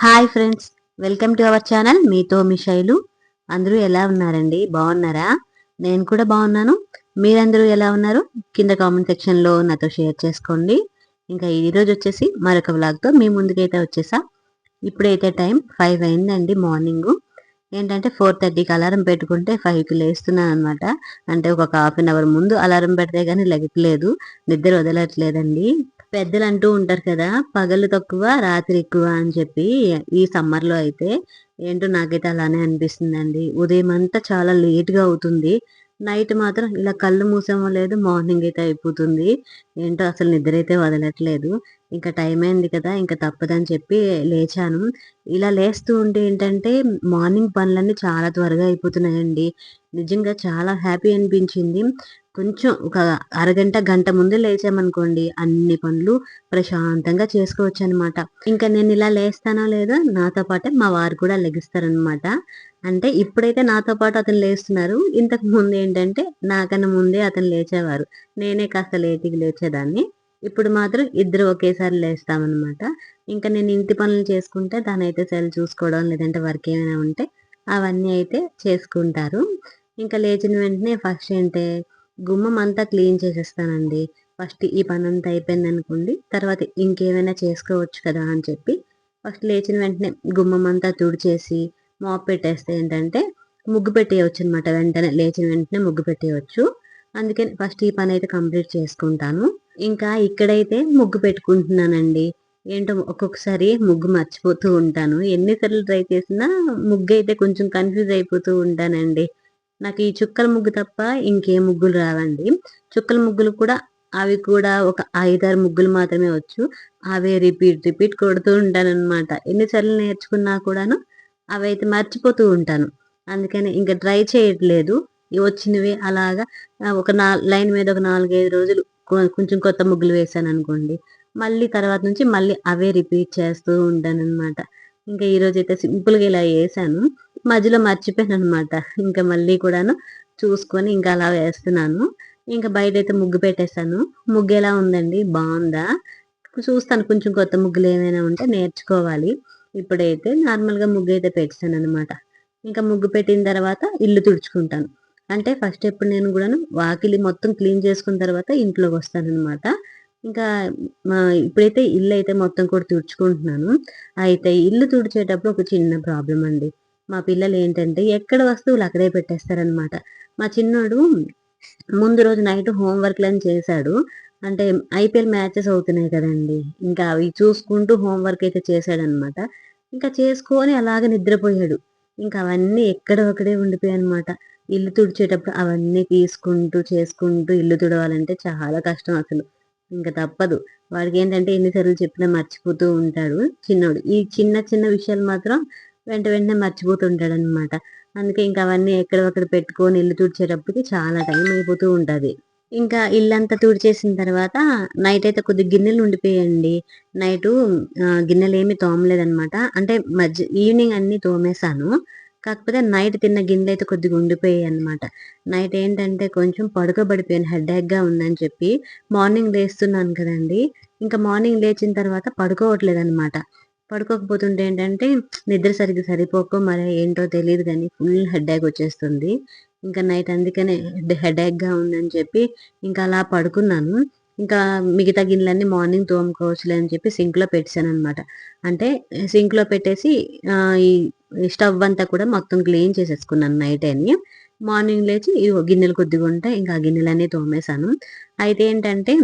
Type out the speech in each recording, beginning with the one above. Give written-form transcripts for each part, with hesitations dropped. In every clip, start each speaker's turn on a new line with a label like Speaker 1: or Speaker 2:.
Speaker 1: Hi friends, welcome to our channel మీతో మీ శైలు. అందరూ ఎలా ఉన్నారండి? బాగున్నారా? నేను కూడా బాగున్నాను. మీరందరూ ఎలా ఉన్నారు? కింద కామెంట్ సెక్షన్లో నాతో షేర్ చేసుకోండి. ఇంకా ఈరోజు వచ్చేసి మరొక వ్లాగ్తో మీ ముందుకైతే వచ్చేసా. ఇప్పుడైతే టైం 5 అయిందండి మార్నింగ్. ఏంటంటే 4:30కి అలారం పెట్టుకుంటే 5కి లేస్తున్నాను అనమాట. అంటే ఒక హాఫ్ అన్ అవర్ ముందు అలారం పెడితే కానీ లెగట్లేదు, నిద్ర వదలట్లేదండి. పెద్దలు అంటూ ఉంటారు కదా, పగలు తక్కువ రాత్రి ఎక్కువ అని చెప్పి. ఈ సమ్మర్లో అయితే ఏంటో నాకైతే అలానే అనిపిస్తుందండి. ఉదయం అంతా చాలా లేట్గా అవుతుంది, నైట్ మాత్రం ఇలా కళ్ళు మూసేమో లేదు మార్నింగ్ అయితే అయిపోతుంది. ఏంటో అసలు నిద్ర అయితే వదలట్లేదు. ఇంకా టైం అయింది కదా, ఇంకా తప్పదని చెప్పి లేచాను. ఇలా లేస్తూ ఉంటే ఏంటంటే మార్నింగ్ పనులన్నీ చాలా త్వరగా అయిపోతున్నాయండి. నిజంగా చాలా హ్యాపీ అనిపించింది. కొంచెం ఒక అరగంట, గంట ముందే లేచామనుకోండి అన్ని పనులు ప్రశాంతంగా చేసుకోవచ్చనమాట. ఇంకా నేనిలా లేస్తానో లేదో నాతో పాటే మా వారు కూడా లెగుస్తారనమాట. అంటే ఇప్పుడైతే నాతో పాటు అతను లేస్తున్నారు. ఇంతకు ముందేంటంటే నాకన్నా ముందే అతను లేచేవారు. నేనే కాస్త లేట్‌గా లేచేదాన్ని. ఇప్పుడు మాత్రం ఇద్దరు ఒకేసారి లేస్తామనమాట. ఇంకా నేను ఇంటి పనులు చేసుకుంటే తనైతే సెల్ చూసుకోవడం, లేదంటే వర్క్ ఏమైనా ఉంటే అవన్నీ అయితే చేసుకుంటారు. ఇంకా లేచిన వెంటనే ఫస్ట్ ఏంటే గుమ్మం అంతా క్లీన్ చేసేస్తానండి. ఫస్ట్ ఈ పనంతా అయిపోయిందనుకోండి, తర్వాత ఇంకేమైనా చేసుకోవచ్చు కదా అని చెప్పి ఫస్ట్ లేచిన వెంటనే గుమ్మం అంతా తుడిచేసి మాప్ పెట్టేస్తే ఏంటంటే ముగ్గు పెట్టేయొచ్చనమాట. వెంటనే లేచిన వెంటనే ముగ్గు పెట్టేయొచ్చు. అందుకని ఫస్ట్ ఈ పనైతే కంప్లీట్ చేసుకుంటాను. ఇంకా ఇక్కడైతే ముగ్గు పెట్టుకుంటున్నానండి. ఏంటో ఒక్కొక్కసారి ముగ్గు మర్చిపోతూ ఉంటాను. ఎన్ని సార్లు ట్రై చేసినా ముగ్గయితే కొంచెం కన్‌ఫ్యూజ్ అయిపోతూ ఉంటానండి. నాకు ఈ చుక్కల ముగ్గు తప్ప ఇంకే ముగ్గులు రావండి. చుక్కల ముగ్గులు కూడా అవి కూడా ఒక 5, 6 ముగ్గులు మాత్రమే వచ్చు. అవే రిపీట్ కొడుతూ ఉంటాననమాట. ఎన్ని సార్లు నేర్చుకున్నా కూడాను అవైతే మర్చిపోతూ ఉంటాను. అందుకని ఇంక ట్రై చేయట్లేదు. వచ్చినవి అలాగా ఒక లైన్ మీద ఒక 4, 5 రోజులు కొంచెం కొత్త ముగ్గులు వేశాననుకోండి, మళ్ళీ తర్వాత నుంచి మళ్ళీ అవే రిపీట్ చేస్తూ ఉంటాననమాట. ఇంకా ఈరోజైతే సింపుల్‌గా ఇలా ఏశాను. మధ్యలో మర్చిపోయాననమాట. ఇంక మళ్ళీ కూడాను చూసుకొని ఇంక అలా వేస్తున్నాను. ఇంక బయటైతే ముగ్గు పెట్టేసాను. ముగ్గెలా ఉందండి? బావుందా? చూస్తాను కొంచెం కొత్త ముగ్గులేమైనా ఉంటే నేర్చుకోవాలి. ఇప్పుడైతే నార్మల్‌గా ముగ్గయితే పెట్టేసాననమాట. ఇంకా ముగ్గు పెట్టిన తర్వాత ఇల్లు తుడుచుకుంటాను. అంటే ఫస్ట్ ఎప్పుడు నేను గూడాను వాకిలి మొత్తం క్లీన్ చేసుకున్న తర్వాత ఇంట్లోకొస్తాననమాట. ఇంకా ఇప్పుడైతే ఇల్లయితే మొత్తం కూడా తుడుచుకుంటున్నాను. అయితే ఇల్లు తుడిచేటప్పుడు ఒక చిన్న ప్రాబ్లమ్ అండి. మా పిల్లలేంటంటే ఎక్కడ వస్తువులు అక్కడే పెట్టేస్తారనమాట. మా చిన్నోడు ముందు రోజు నైట్ హోమ్ వర్క్‌లని చేశాడు. అంటే ఐపీఎల్ మ్యాచెస్ అవుతున్నాయి కదండీ! ఇంకా అవి చూసుకుంటూ హోమ్ వర్క్ అయితే చేశాడనమాట. ఇంకా చేసుకొని అలాగే నిద్రపోయాడు. ఇంకా అవన్నీ ఎక్కడో అక్కడే ఉండిపోయాయనమాట. ఇల్లు తుడిచేటప్పుడు అవన్నీ తీసుకుంటూ, చేసుకుంటూ ఇల్లు తుడవాలంటే చాలా కష్టం అసలు. ఇంక తప్పదు. వాడికేంటంటే ఎన్ని సార్లు చెప్పినా మర్చిపోతూ ఉంటాడు చిన్నోడు. ఈ చిన్న చిన్న విషయాలు మాత్రం వెంటనే మర్చిపోతుంటాడనమాట. అందుకే ఇంక అవన్నీ ఎక్కడివక్కడ పెట్టుకొని ఇల్లు తుడిచేటప్పటికి చాలా టైం అయిపోతూ ఉంటది. ఇంకా ఇల్లంతా తుడిచేసిన తర్వాత నైటయితే కొద్దిగా గిన్నెలు ఉండిపోయాయండి. నైటు గిన్నెలేమి తోమలేదనమాట. అంటే ఈవినింగ్ అన్నీ తోమేశాను. కాకపోతే నైట్ తిన్న గిన్నెలయితే కొద్దిగా ఉండిపోయాయన్నమాట. నైట్ ఏంటంటే కొంచెం పడుకోబడిపోయాను, హెడేక్‌గా ఉందని చెప్పి. మార్నింగ్ లేస్తున్నాను కదండీ! ఇంకా మార్నింగ్ లేచిన తర్వాత పడుకోవట్లేదనమాట. పడుకోకపోతుంటే ఏంటంటే నిద్ర సరిగ్గా సరిపోకో మరి ఏంటో తెలీదు గానీ ఫుల్ హెడేక్ వచ్చేస్తుంది. ఇంకా నైట్ అందుకనే హెడేక్‌గా ఉందని చెప్పి ఇంకా అలా పడుకున్నాను. ఇంకా మిగతా గిన్నెలన్నీ మార్నింగ్ తోముకోవచ్చులే అని చెప్పి సింక్‌లో పెట్టేసాననమాట. అంటే సింక్‌లో పెట్టేసి ఈ స్టవ్ అంతా కూడా మొత్తం క్లీన్ చేసేసుకున్నాను నైటేని. మార్నింగ్ లేచి ఇగో గిన్నెలు కొద్దిగా ఉంటాయి. ఇంకా ఆ గిన్నెలన్నీ తోమేశాను. అయితే ఏంటంటే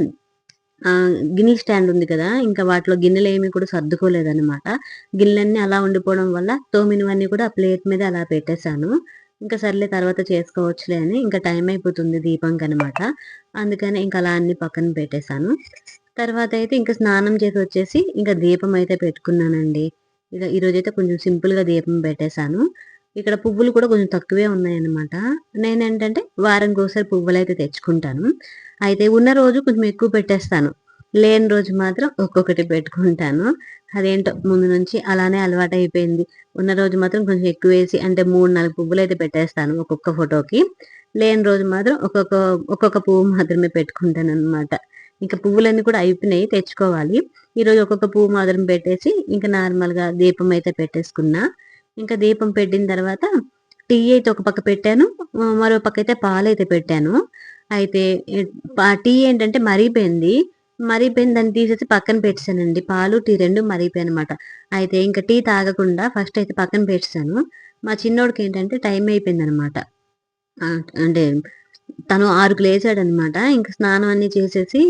Speaker 1: గిన్నెల స్టాండ్ ఉంది కదా! ఇంకా వాటిలో గిన్నెలేమి కూడా సర్దుకోలేదనమాట. గిన్నెలన్నీ అలా ఉండిపోవడం వల్ల తోమినవన్నీ కూడా ఆ ప్లేట్ మీద అలా పెట్టేశాను. ఇంకా సర్లే తర్వాత చేసుకోవచ్చులే అని ఇంకా టైం అయిపోతుంది దీపంకనమాట. అందుకని ఇంక అలా అన్నీ పక్కన పెట్టేశాను. తర్వాతయితే ఇంక స్నానం చేసొచ్చేసి ఇంక దీపం అయితే పెట్టుకున్నానండి. ఇక ఈరోజైతే కొంచెం సింపుల్‌గా దీపం పెట్టేశాను. ఇక్కడ పువ్వులు కూడా కొంచెం తక్కువే ఉన్నాయన్నమాట. నేనేంటంటే వారానికోసారి పువ్వులైతే తెచ్చుకుంటాను. అయితే ఉన్న రోజు కొంచెం ఎక్కువ పెట్టేస్తాను. లేని రోజు మాత్రం ఒక్కొక్కటి పెట్టుకుంటాను. అదేంటో ముందు నుంచి అలానే అలవాటయిపోయింది. ఉన్న రోజు మాత్రం కొంచెం ఎక్కువేసి అంటే 3, 4 పువ్వులైతే పెట్టేస్తాను ఒక్కొక్క ఫోటోకి. లేని రోజు మాత్రం ఒక్కొక్క పువ్వు మాత్రమే పెట్టుకుంటాననమాట. ఇంకా పువ్వులన్నీ కూడా అయిపోయినాయి, తెచ్చుకోవాలి. ఈరోజు ఒక్కొక్క పువ్వు మాత్రం పెట్టేసి ఇంకా నార్మల్గా దీపం అయితే పెట్టేసుకున్నా. ఇంకా దీపం పెట్టిన తర్వాత టీ అయితే ఒక పక్క పెట్టాను, మరో పక్క అయితే పాలైతే పెట్టాను. అయితే టీ ఏంటంటే మరిగిపోయింది. మరిగిపోయింది, దాన్ని తీసేసి పక్కన పెట్టేసానండి. పాలు, టీ 2 మరిగిపోయాయనమాట. అయితే ఇంకా టీ తాగకుండా ఫస్ట్ అయితే పక్కన పెట్టేసాను. మా చిన్నోడికి ఏంటంటే టైం అయిపోయిందనమాట. అంటే తను 6కి లేచాడనమాట. ఇంక స్నానం అన్నీ చేసేసి,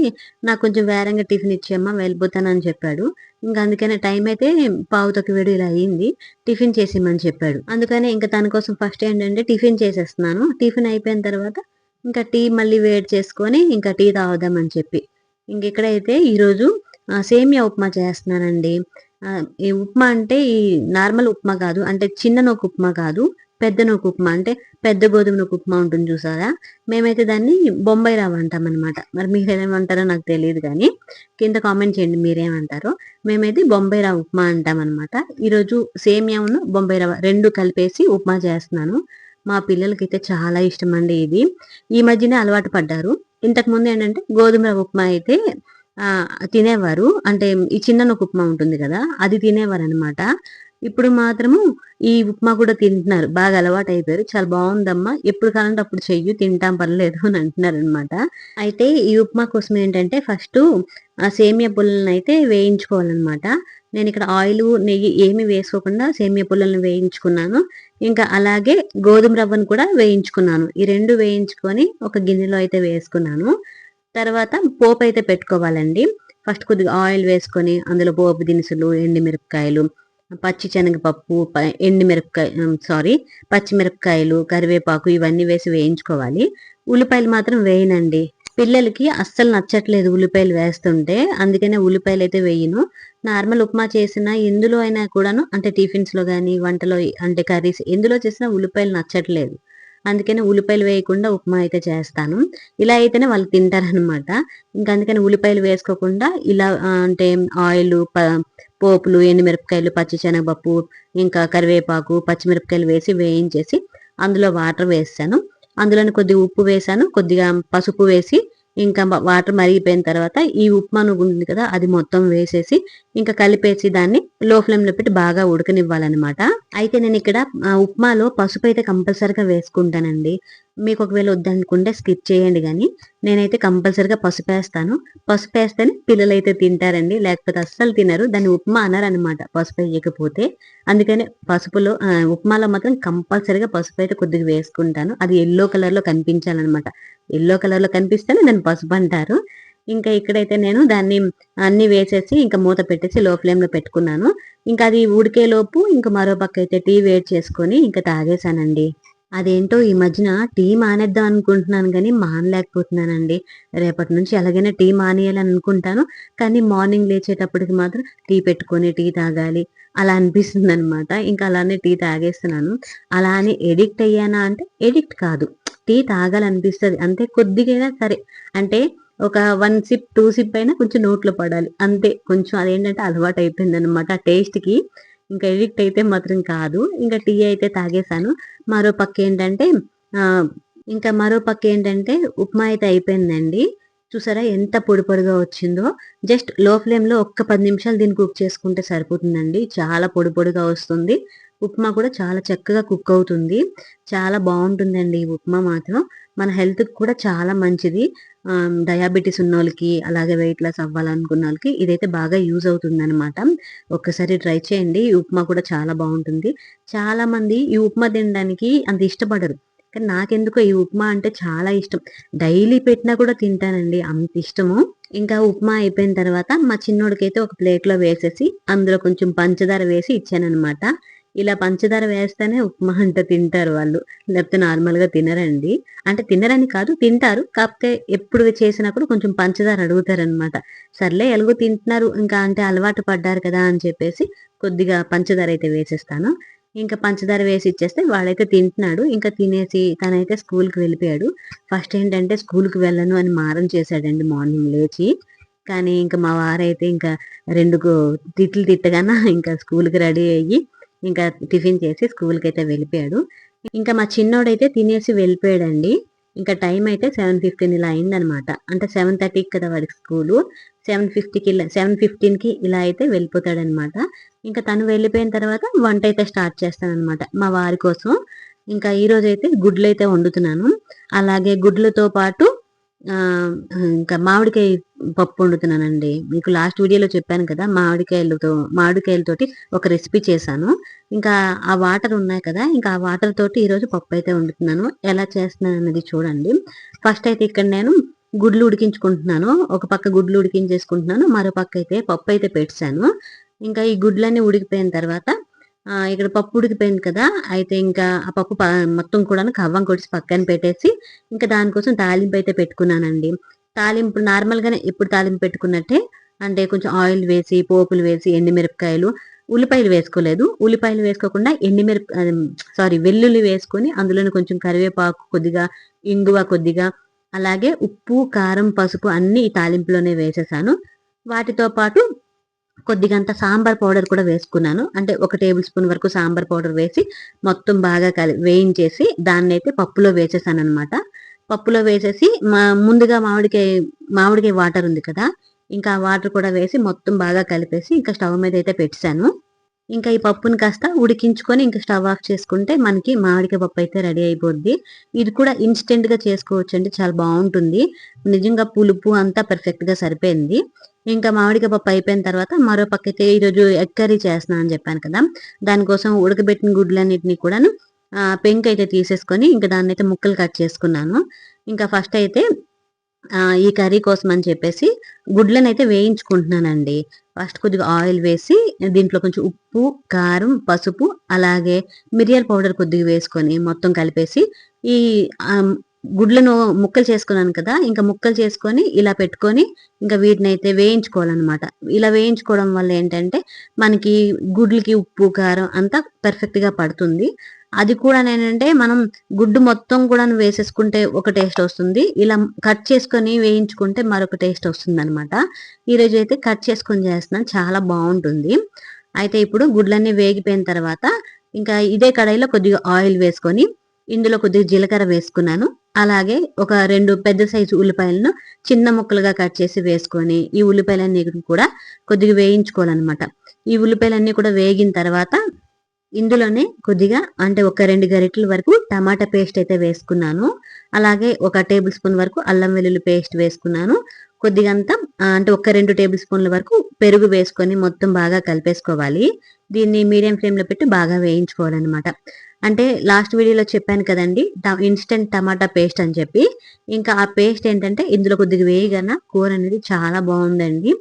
Speaker 1: నాకు కొంచెం వేరంగా టిఫిన్ ఇచ్చేయమ్మా వెళ్ళిపోతానని చెప్పాడు. ఇంక అందుకనే టైం అయితే 5:15 ఇలా అయింది. టిఫిన్ చేసిమ్మని చెప్పాడు. అందుకనే ఇంక తన కోసం ఫస్ట్ ఏంటంటే టిఫిన్ చేసేస్తున్నాను. టిఫిన్ అయిపోయిన తర్వాత ఇంకా టీ మళ్ళీ వేడి చేసుకొని ఇంకా టీ తాగుదామని చెప్పి. ఇక్కడైతే ఈరోజు సేమియా ఉప్మా చేస్తున్నానండి. ఈ ఉప్మా అంటే ఈ నార్మల్ ఉప్మా కాదు. అంటే చిన్న నూక ఉప్మా కాదు. పెద్ద నూక ఉప్మా అంటే పెద్ద గోధుమ నూక ఉప్మా ఉంటుంది చూసారా? మేమైతే దాన్ని బొంబాయి రవ్వ అంటామనమాట. మరి మీరేమంటారో నాకు తెలియదు కానీ కింద కామెంట్ చేయండి మీరేమంటారో. మేమైతే బొంబాయి రవ్వ ఉప్మా అంటామనమాట. ఈరోజు సేమియాను బొంబాయి రవ్వ 2 కలిపేసి ఉప్మా చేస్తున్నాను. మా పిల్లలకైతే చాలా ఇష్టం అండి ఇది. ఈ మధ్యనే అలవాటు పడ్డారు. ఇంతకు ముందు ఏంటంటే గోధుమ రవ్వ ఉప్మా అయితే తినేవారు. అంటే ఈ చిన్న నూక ఉప్మా ఉంటుంది కదా, అది తినేవారనమాట. ఇప్పుడు మాత్రము ఈ ఉప్మా కూడా తింటున్నారు. బాగా అలవాటు అయిపోయారు. చాలా బాగుందమ్మా, ఎప్పుడు కావాలంటే అప్పుడు చెయ్యి, తింటాం పర్లేదు అని అంటున్నారనమాట. అయితే ఈ ఉప్మా కోసం ఏంటంటే ఫస్ట్ ఆ సేమియా పుల్లలను అయితే వేయించుకోవాలన్నమాట. నేను ఇక్కడ ఆయిల్, నెయ్యి ఏమి వేసుకోకుండా సేమియా పుల్లలను వేయించుకున్నాను. ఇంకా అలాగే గోధుమ రవ్వను కూడా వేయించుకున్నాను. ఈ 2 వేయించుకొని ఒక గిన్నెలో అయితే వేసుకున్నాను. తర్వాత పోపు అయితే పెట్టుకోవాలండి. ఫస్ట్ కొద్దిగా ఆయిల్ వేసుకొని అందులో పోపు దినుసులు, ఎండుమిరపకాయలు, పచ్చి శనగపప్పు, పచ్చిమిరపకాయలు, కరివేపాకు ఇవన్నీ వేసి వేయించుకోవాలి. ఉల్లిపాయలు మాత్రం వేయనండి. పిల్లలకి అస్సలు నచ్చట్లేదు ఉల్లిపాయలు వేస్తుంటే, అందుకనే ఉల్లిపాయలు అయితే వేయను. నార్మల్ ఉప్మా చేసినా ఎందులో అయినా కూడాను, అంటే టిఫిన్స్లో కానీ వంటలో అంటే కర్రీస్ ఎందులో చేసినా ఉల్లిపాయలు నచ్చట్లేదు. అందుకని ఉల్లిపాయలు వేయకుండా ఉప్మా అయితే చేస్తాను. ఇలా అయితేనే వాళ్ళు తింటారనమాట. ఇంకా అందుకని ఉల్లిపాయలు వేసుకోకుండా ఇలా అంటే ఆయిల్, పోపులు, ఎండుమిరపకాయలు, పచ్చిశనగపప్పు, ఇంకా కరివేపాకు, పచ్చిమిరపకాయలు వేసి వేయించేసి అందులో వాటర్ వేసాను. అందులోని కొద్దిగా ఉప్పు వేసాను, కొద్దిగా పసుపు వేసి ఇంకా వాటర్ మరిగిపోయిన తర్వాత ఈ ఉప్మా నువ్వు ఉంది కదా అది మొత్తం వేసేసి ఇంకా కలిపేసి దాన్ని లో ఫ్లేమ్ లో పెట్టి బాగా ఉడకనివ్వాలన్నమాట. అయితే నేను ఇక్కడ ఉప్మాలో పసుపు అయితే కంపల్సరిగా వేసుకుంటానండి. మీకు ఒకవేళ వద్దనుకుంటే స్కిప్ చేయండి, కానీ నేనైతే కంపల్సరిగా పసుపు వేస్తాను. పసుపు వేస్తేనే పిల్లలు అయితే తింటారండి, లేకపోతే అస్సలు తినరు. దాన్ని ఉప్మా అనరనమాట పసుపు వేయకపోతే. అందుకని పసుపులో ఉప్మాలో మాత్రం కంపల్సరిగా పసుపు అయితే కొద్దిగా వేసుకుంటాను. అది ఎల్లో కలర్ లో కనిపించాలన్నమాట. ఎల్లో కలర్ లో కనిపిస్తేనే దాన్ని పసుపు అంటారు. ఇంకా ఇక్కడైతే నేను దాన్ని అన్ని వేసేసి ఇంకా మూత పెట్టేసి లో ఫ్లేమ్ లో పెట్టుకున్నాను. ఇంకా అది ఉడికేలోపు ఇంకా మరో పక్క అయితే టీ వేడి చేసుకొని ఇంకా తాగేశానండి. అదేంటో ఈ మధ్యన టీ మానేద్దాం అనుకుంటున్నాను కానీ మానలేకపోతున్నానండి. రేపటి నుంచి ఎలాగైనా టీ మానేయాలని అనుకుంటాను. కానీ మార్నింగ్ లేచేటప్పటికి మాత్రం టీ పెట్టుకొని టీ తాగాలి అలా అనిపిస్తుంది అనమాట. ఇంకా అలానే టీ తాగేస్తున్నాను. అలా అని ఎడిక్ట్ అయ్యానా అంటే ఎడిక్ట్ కాదు. టీ తాగాలనిపిస్తుంది అంతే, కొద్దిగైనా సరే. అంటే ఒక 1 సిప్ 2 సిప్ అయినా కొంచెం నోట్లో పడాలి అంతే. కొంచెం అదేంటంటే అలవాటు అయిపోయింది అనమాట ఆ టేస్ట్కి. ఇంకా ఎడిక్ట్ అయితే మాత్రం కాదు. ఇంకా టీ అయితే తాగేశాను. మరో పక్క ఏంటంటే ఉప్మా అయితే అయిపోయిందండి. చూసారా ఎంత పొడి పొడిగా వచ్చిందో. జస్ట్ లో ఫ్లేమ్లో ఒక్క 10 నిమిషాలు దీన్ని కుక్ చేసుకుంటే సరిపోతుందండి. చాలా పొడి పొడిగా వస్తుంది. ఉప్మా కూడా చాలా చక్కగా కుక్ అవుతుంది. చాలా బాగుంటుందండి ఈ ఉప్మా మాత్రం. మన హెల్త్కి కూడా చాలా మంచిది. డయాబెటీస్ ఉన్న వాళ్ళకి, అలాగే వెయిట్ లాస్ అవ్వాలనుకున్న వాళ్ళకి ఇదైతే బాగా యూజ్ అవుతుంది అనమాట. ఒక్కసారి ట్రై చేయండి. ఈ ఉప్మా కూడా చాలా బాగుంటుంది. చాలా మంది ఈ ఉప్మా తినడానికి అంత ఇష్టపడరు, కానీ నాకెందుకో ఈ ఉప్మా అంటే చాలా ఇష్టం. డైలీ పెట్టినా కూడా తింటానండి, అంత ఇష్టము. ఇంకా ఉప్మా అయిపోయిన తర్వాత మా చిన్నోడికైతే ఒక ప్లేట్లో వేసేసి అందులో కొంచెం పంచదార వేసి ఇచ్చాననమాట. ఇలా పంచదార వేస్తేనే ఉప్మా అంటే తింటారు వాళ్ళు, లేకపోతే నార్మల్గా తినరండి. అంటే తినరని కాదు, తింటారు. కాకపోతే ఎప్పుడు చేసినప్పుడు కొంచెం పంచదార అడుగుతారనమాట. సర్లే ఎలాగో తింటున్నారు ఇంకా అంటే అలవాటు పడ్డారు కదా అని చెప్పేసి కొద్దిగా పంచదార అయితే వేసేస్తాను. ఇంకా పంచదార వేసి ఇచ్చేస్తే వాడైతే తింటున్నాడు. ఇంకా తినేసి తనైతే స్కూల్కి వెళ్ళిపోయాడు. ఫస్ట్ ఏంటంటే స్కూల్కి వెళ్ళను అని మారం చేశాడండి మార్నింగ్ లేచి. కానీ ఇంకా మా వారైతే ఇంకా 2 తిట్లు తిట్టగానే ఇంకా స్కూల్కి రెడీ అయ్యి ఇంకా టిఫిన్ చేసి స్కూల్కి అయితే వెళ్ళిపోయాడు. ఇంకా మా చిన్నోడైతే తినేసి వెళ్ళిపోయాడండి. ఇంకా టైం అయితే 7:15 ఇలా అయిందనమాట. అంటే 7:30కి కదా వాడికి స్కూలు. 7:15కి ఇలా అయితే వెళ్ళిపోతాడనమాట. ఇంకా తను వెళ్ళిపోయిన తర్వాత వంట అయితే స్టార్ట్ చేస్తాననమాట మా వారి కోసం. ఇంకా ఈరోజైతే గుడ్లయితే వండుతున్నాను. అలాగే గుడ్లతో పాటు ఇంకా మామిడికాయ పప్పు వండుతున్నానండి. మీకు లాస్ట్ వీడియోలో చెప్పాను కదా! మామిడికాయలతోటి ఒక రెసిపీ చేశాను. ఇంకా ఆ వాటర్ ఉన్నాయి కదా! ఇంకా ఆ వాటర్ తోటి ఈరోజు పప్పు అయితే వండుతున్నాను. ఎలా చేస్తున్నానన్నది చూడండి. ఫస్ట్ అయితే ఇక్కడ నేను గుడ్లు ఉడికించుకుంటున్నాను. ఒక పక్క గుడ్లు ఉడికించేసుకుంటున్నాను. మరో పక్క అయితే పప్పు అయితే పెట్టేసాను. ఇంకా ఈ గుడ్లన్నీ ఉడికిపోయిన తర్వాత ఇక్కడ పప్పు ఉడికిపోయింది కదా! అయితే ఇంకా ఆ పప్పు మొత్తం కూడాను కవ్వం కొట్టేసి పక్కన పెట్టేసి, ఇంకా దానికోసం తాలింపు అయితే పెట్టుకున్నానండి. తాలింపు నార్మల్‌గానే ఎప్పుడు తాలింపు పెట్టుకున్నట్టే అంటే కొంచెం ఆయిల్ వేసి, పోపులు వేసి, ఎండుమిరపకాయలు, ఉల్లిపాయలు వేసుకోలేదు. ఉల్లిపాయలు వేసుకోకుండా వెల్లుల్లి వేసుకొని అందులోనే కొంచెం కరివేపాకు కొద్దిగా, ఇంగువ కొద్దిగా, అలాగే ఉప్పు, కారం, పసుపు అన్నీ ఈ తాలింపులోనే వేసేసాను. వాటితో పాటు కొద్దిగంత సాంబార్ పౌడర్ కూడా వేసుకున్నాను. అంటే ఒక టేబుల్ స్పూన్ వరకు సాంబార్ పౌడర్ వేసి మొత్తం బాగా వేయించేసి దాన్నైతే పప్పులో వేసేసాననమాట. పప్పులో వేసేసి ముందుగా మామిడికాయ వాటర్ ఉంది కదా! ఇంకా ఆ వాటర్ కూడా వేసి మొత్తం బాగా కలిపేసి ఇంకా స్టవ్ మీద అయితే పెట్టేసాను. ఇంకా ఈ పప్పుని కాస్త ఉడికించుకొని ఇంకా స్టవ్ ఆఫ్ చేసుకుంటే మనకి మామిడికాయ పప్పు అయితే రెడీ అయిపోద్ది. ఇది కూడా ఇన్స్టెంట్‌గా చేసుకోవచ్చండి. చాలా బావుంటుంది. నిజంగా పులుపు అంతా పర్ఫెక్ట్‌గా సరిపోయింది. ఇంకా మామిడికాయ పప్పు అయిపోయిన తర్వాత మరో పక్కైతే ఈరోజు ఎగ్ కర్రీ చేస్తున్నా అని చెప్పాను కదా! దానికోసం ఉడకబెట్టిన గుడ్లన్నిటిని కూడాను పెంకైతే తీసేసుకొని ఇంకా దాన్నైతే ముక్కలు కట్ చేసుకున్నాను. ఇంకా ఫస్ట్ అయితే ఈ కర్రీ కోసం అని చెప్పేసి గుడ్లనైతే వేయించుకుంటున్నానండి. ఫస్ట్ కొద్దిగా ఆయిల్ వేసి దీంట్లో కొంచెం ఉప్పు, కారం, పసుపు అలాగే మిరియాల పౌడర్ కొద్దిగా వేసుకొని మొత్తం కలిపేసి ఈ గుడ్లను ముక్కలు చేసుకున్నాను కదా! ఇంకా ముక్కలు చేసుకొని ఇలా పెట్టుకొని ఇంకా వీటినైతే వేయించుకోవాలనమాట. ఇలా వేయించుకోవడం వల్ల ఏంటంటే మనకి గుడ్లకి ఉప్పు, కారం అంతా పర్ఫెక్ట్‌గా పడుతుంది. అది కూడా నేనంటే మనం గుడ్డు మొత్తం కూడా వేసేసుకుంటే ఒక టేస్ట్ వస్తుంది. ఇలా కట్ చేసుకొని వేయించుకుంటే మరొక టేస్ట్ వస్తుందనమాట. ఈరోజు అయితే కట్ చేసుకొని చేస్తున్నాను. చాలా బావుంటుంది. అయితే ఇప్పుడు గుడ్లన్నీ వేగిపోయిన తర్వాత ఇంకా ఇదే కడాయిలో కొద్దిగా ఆయిల్ వేసుకొని ఇందులో కొద్దిగా జీలకర్ర వేసుకున్నాను. అలాగే ఒక 2 పెద్ద సైజు ఉల్లిపాయలను చిన్న ముక్కలుగా కట్ చేసి వేసుకొని ఈ ఉల్లిపాయలన్నీ కూడా కొద్దిగా వేయించుకోవాలనమాట. ఈ ఉల్లిపాయలన్నీ కూడా వేగిన తర్వాత ఇందులోనే కొద్దిగా అంటే ఒక 2 గరిటెల వరకు టమాటా పేస్ట్ అయితే వేసుకున్నాను. అలాగే ఒక టేబుల్ స్పూన్ వరకు అల్లం వెల్లుల్లి పేస్ట్ వేసుకున్నాను. కొద్దిగంత అంటే ఒక 2 టేబుల్ స్పూన్ల వరకు పెరుగు వేసుకొని మొత్తం బాగా కలిపేసుకోవాలి. దీన్ని మీడియం ఫ్లేమ్‌లో పెట్టి బాగా వేయించుకోవాలనమాట. అంటే లాస్ట్ వీడియోలో చెప్పాను కదండీ! ఇన్‌స్టంట్ టమాటా పేస్ట్ అని చెప్పి. ఇంకా ఆ పేస్ట్ ఏంటంటే ఇందులో కొద్దిగా వేయగానే కూర అనేది చాలా బావుందండి.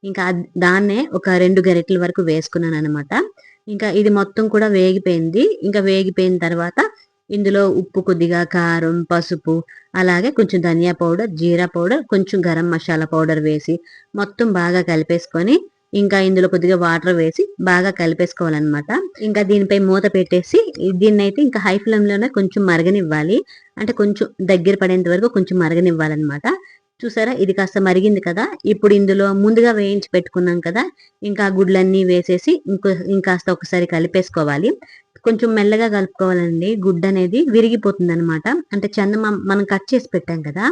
Speaker 1: ఇంకా దాన్నే ఒక 2 గరిటెల వరకు వేసుకున్నాననమాట. ఇంకా ఇది మొత్తం కూడా వేగిపోయింది. ఇంకా వేగిపోయిన తర్వాత ఇందులో ఉప్పు కొద్దిగా, కారం, పసుపు అలాగే కొంచెం ధనియా పౌడర్, జీరా పౌడర్, కొంచెం గరం మసాలా పౌడర్ వేసి మొత్తం బాగా కలిపేసుకొని ఇంకా ఇందులో కొద్దిగా వాటర్ వేసి బాగా కలిపేసుకోవాలనమాట. ఇంకా దీనిపై మూత పెట్టేసి దీన్నైతే ఇంకా హై ఫ్లేమ్‌లోనే కొంచెం మరగనివ్వాలి. అంటే కొంచెం దగ్గర పడేంత వరకు కొంచెం మరగనివ్వాలనమాట. చూసారా ఇది కాస్త మరిగింది కదా! ఇప్పుడు ఇందులో ముందుగా వేయించి పెట్టుకున్నాం కదా! ఇంకా గుడ్లన్నీ వేసేసి ఇంకాస్త ఒకసారి కలిపేసుకోవాలి. కొంచెం మెల్లగా కలుపుకోవాలండి. గుడ్డనేది విరిగిపోతుందనమాట. అంటే మనం కట్ చేసి పెట్టాం కదా!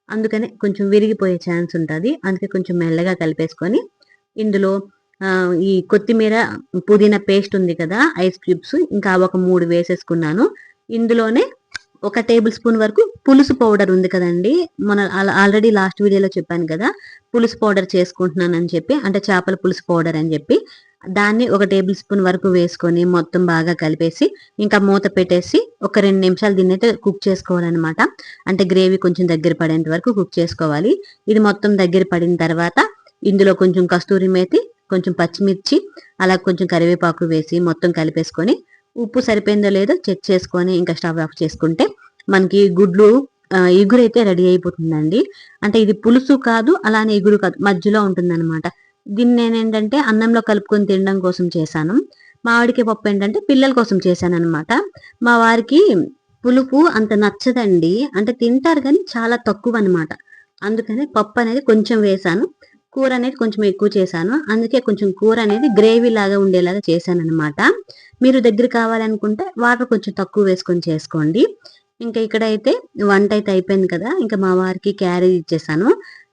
Speaker 1: అందుకనే కొంచెం విరిగిపోయే ఛాన్స్ ఉంటది. అందుకే కొంచెం మెల్లగా కలిపేసుకొని ఇందులో ఈ కొత్తిమీర, పుదీనా పేస్ట్ ఉంది కదా! ఐస్ క్యూబ్స్ ఇంకా ఒక 3 వేసేసుకున్నాను. ఇందులోనే ఒక టేబుల్ స్పూన్ వరకు పులుసు పౌడర్ ఉంది కదండీ! ఆల్రెడీ లాస్ట్ వీడియోలో చెప్పాను కదా! పులుసు పౌడర్ చేసుకుంటున్నానని చెప్పి. అంటే చేపల పులుసు పౌడర్ అని చెప్పి. దాన్ని ఒక టేబుల్ స్పూన్ వరకు వేసుకొని మొత్తం బాగా కలిపేసి ఇంకా మూత పెట్టేసి ఒక 2 నిమిషాలు దీన్నైతే కుక్ చేసుకోవాలనమాట. అంటే గ్రేవీ కొంచెం దగ్గర పడేంత వరకు కుక్ చేసుకోవాలి. ఇది మొత్తం దగ్గర పడిన తర్వాత ఇందులో కొంచెం కస్తూరి మేతి, కొంచెం పచ్చిమిర్చి, అలా కొంచెం కరివేపాకు వేసి మొత్తం కలిపేసుకొని ఉప్పు సరిపోయిందో లేదో చెక్ చేసుకొని ఇంకా స్టవ్ ఆఫ్ చేసుకుంటే మనకి గుడ్లు ఇగురైతే రెడీ అయిపోతుందండి. అంటే ఇది పులుసు కాదు, అలానే ఇగురు కాదు, మధ్యలో ఉంటుందన్నమాట. దీన్ని నేనేంటంటే అన్నంలో కలుపుకొని తినడం కోసం చేశాను. మామిడికాయ పప్పు ఏంటంటే పిల్లల కోసం చేశాననమాట. మా వారికి పులుపు అంత నచ్చదండి. అంటే తింటారు కానీ చాలా తక్కువనమాట. అందుకని పప్పు అనేది కొంచెం వేశాను. కూర అనేది కొంచెం ఎక్కువ చేశాను. అందుకే కొంచెం కూర అనేది గ్రేవీ లాగా ఉండేలాగా చేశాననమాట. మీరు దగ్గర కావాలనుకుంటే వాటర్ కొంచెం తక్కువ వేసుకొని చేసుకోండి. ఇంకా ఇక్కడైతే వంట అయితే అయిపోయింది కదా, ఇంకా మా వారికి క్యారేజ్ ఇచ్చేసాను.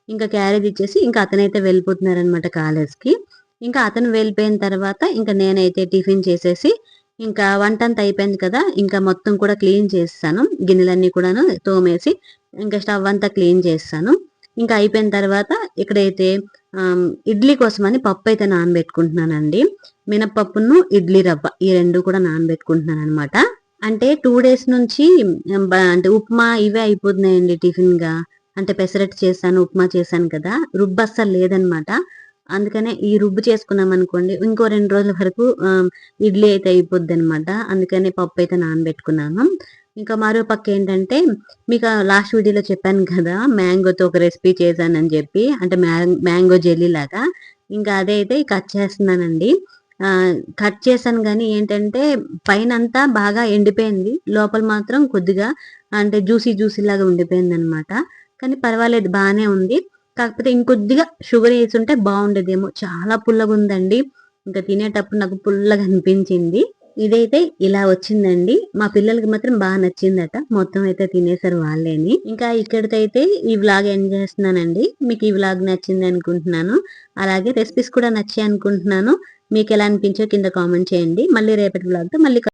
Speaker 1: ఇంకా క్యారేజ్ ఇచ్చేసి ఇంకా అతనైతే వెళ్ళిపోతున్నారనమాట కాలేజ్కి. ఇంకా అతను వెళ్ళిపోయిన తర్వాత ఇంకా నేనైతే టిఫిన్ చేసేసి ఇంకా వంట అంతా అయిపోయింది కదా, ఇంకా మొత్తం కూడా క్లీన్ చేస్తాను, గిన్నెలన్నీ కూడాను తోమేసి ఇంకా స్టవ్ అంతా క్లీన్ చేస్తాను. ఇంకా అయిపోయిన తర్వాత ఇక్కడైతే ఇడ్లీ కోసమని పప్పు అయితే నానబెట్టుకుంటున్నానండి. మినపప్పును ఇడ్లీ రవ్వ ఈ రెండు కూడా నానబెట్టుకుంటున్నాను అనమాట. అంటే 2 డేస్ నుంచి అంటే ఉప్మా ఇవే అయిపోతున్నాయండి టిఫిన్‌గా. అంటే పెసరట్టు చేశాను, ఉప్మా చేశాను కదా, రుబ్బు అస్సలు లేదనమాట. అందుకనే ఈ రుబ్బు చేసుకున్నామనుకోండి ఇంకో 2 రోజుల వరకు ఇడ్లీ అయితే అయిపోద్దనమాట. అందుకని పప్పయితే నానబెట్టుకున్నాను. ఇంకా మరో పక్కేంటంటే మీకు లాస్ట్ వీడియోలో చెప్పాను కదా, మ్యాంగోతో ఒక రెసిపీ చేశానని చెప్పి. అంటే మ్యాంగో జెల్లీ లాగా. ఇంకా అదైతే కట్ చేస్తున్నానండి. కట్ చేశాను గానీ ఏంటంటే పైనంతా బాగా ఎండిపోయింది. లోపల మాత్రం కొద్దిగా అంటే జ్యూసీ లాగా ఉండిపోయిందనమాట. కానీ పర్వాలేదు బానే ఉంది. కాకపోతే ఇంకొద్దిగా షుగర్ యేసుంటే బావుండేదేమో. చాలా పుల్లగుందండి. ఇంక తినేటప్పుడు నాకు పుల్లగా అనిపించింది. ఇదైతే ఇలా వచ్చిందండి. మా పిల్లలకి మాత్రం నచ్చిందట. మొత్తం అయితే తినేసారు వాళ్ళేని. ఇంకా ఇక్కడితో అయితే ఈ వ్లాగ్ ఎండ్ చేస్తున్నానండి. మీకు ఈ వ్లాగ్ నచ్చింది అనుకుంటున్నాను. అలాగే రెసిపీస్ కూడా నచ్చాయి అనుకుంటున్నాను. మీకెలా అనిపించాయో కింద కామెంట్ చేయండి. మళ్ళీ రేపటి వ్లాగ్‌తో మళ్ళీ